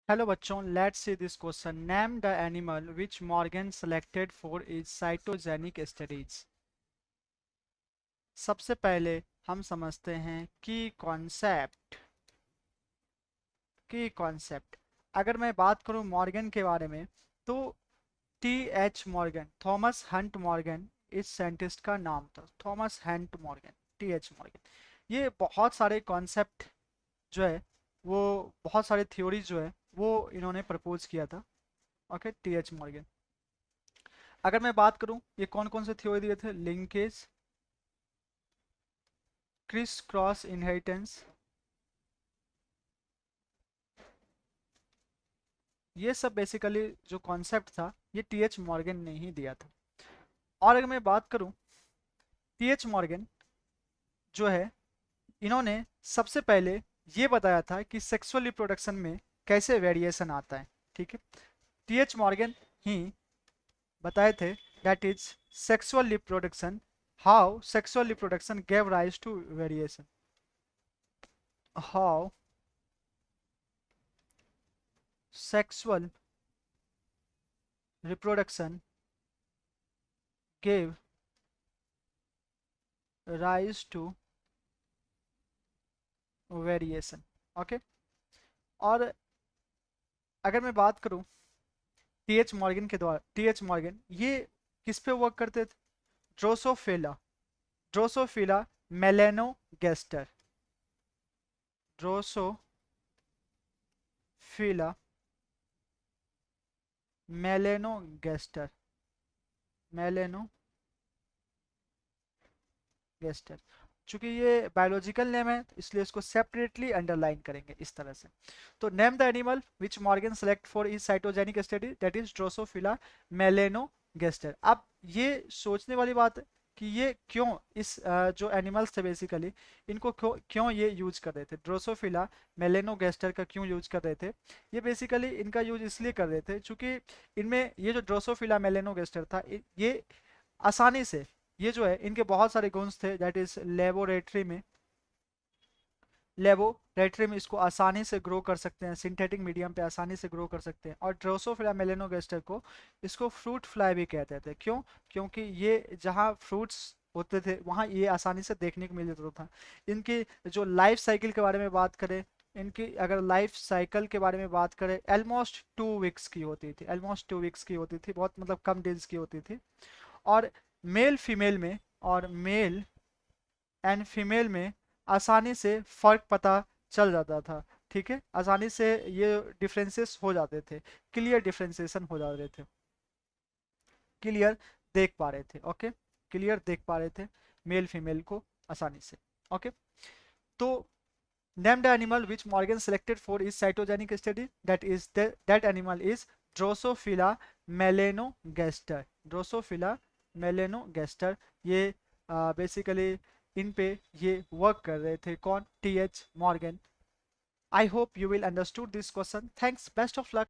Hello बच्चों, let's see this question. Name the animal which Morgan selected for is cytogenic studies. सबसे पहले हम समझते हैं की कॉन्सेप्ट। अगर मैं बात करूं मॉर्गन के बारे में, तो T H Morgan, Thomas Hunt Morgan इस साइंटिस्ट का नाम था। Thomas Hunt Morgan, T H Morgan. ये बहुत सारे कॉन्सेप्ट जो है, वो बहुत सारे थ्योरी जो है वो इन्होंने प्रपोज किया था। Okay, T H Morgan. अगर मैं बात करूं ये कौन कौन से थ्योरी दिए थे: लिंकेज, क्रिस क्रॉस इनहेरिटेंस, ये सब बेसिकली जो कॉन्सेप्ट था ये टीएच मॉर्गन ने ही दिया था। और अगर मैं बात करूं, टीएच मॉर्गन जो है, इन्होंने सबसे पहले ये बताया था कि सेक्सुअल रिप्रोडक्शन में कैसे वेरिएशन आता है। ठीक है, टीएच मॉर्गन ही बताए थे that is sexual reproduction, how sexual reproduction gave rise to variation, how sexual reproduction gave rise to variation। Okay, और अगर मैं बात करूं टीएच मॉर्गन के द्वारा, टीएच मॉर्गन ये किस पे वर्क करते थे? Drosophila, drosophila melanogaster, drosophila melanogaster, melanogaster. चूंकि ये बायोलॉजिकल नेम है तो इसलिए इसको सेपरेटली अंडरलाइन करेंगे इस तरह से। तो name the animal which Morgan select for is cytogenic study that is drosophila melanogaster. अब ये सोचने वाली बात है कि ये क्यों इस जो एनिमल्स थे बेसिकली, इनको क्यों क्यों ये यूज कर रहे थे, ड्रोसोफिला मेलेनोगेस्टर का क्यों यूज कर रहे थे? ये बेसिकली इनका यूज इसलिए कर रहे थे चूंकि इनमें ये जो ड्रोसोफिला मेलेनोगेस्टर था, ये आसानी से, ये जो है इनके बहुत सारे गुण्स थे दैट इज लेबोरेटरी में इसको आसानी से ग्रो कर सकते हैं, सिंथेटिक मीडियम पे आसानी से ग्रो कर सकते हैं। और ड्रोसोफिला मेलेनोगेस्टर को इसको फ्रूट फ्लाई भी कहते थे। क्यों? क्योंकि ये जहाँ फ्रूट्स होते थे वहाँ ये आसानी से देखने को मिल जाता था। इनकी जो लाइफ साइकिल के बारे में बात करें, इनकी अगर लाइफ साइकिल के बारे में बात करें, ऑलमोस्ट 2 वीक्स की होती थी, ऑलमोस्ट 2 वीक्स की होती थी, बहुत मतलब कम डेज की होती थी। और मेल फीमेल में, और मेल एंड फीमेल में आसानी से फर्क पता चल जाता था। ठीक है, आसानी से ये डिफरेंसेस हो जाते थे, क्लियर डिफरेंशिएशन हो जाते थे, क्लियर देख पा रहे थे। ओके, क्लियर देख पा रहे थे मेल फीमेल को आसानी से। ओके, तो name the animal which Morgan selected for is cytogenic study that animal is drosophila melanogaster, drosophila melanogaster. ये बेसिकली इन पे ये वर्क कर रहे थे। कौन? T H Morgan. I hope you will understood this question. Thanks, best of luck.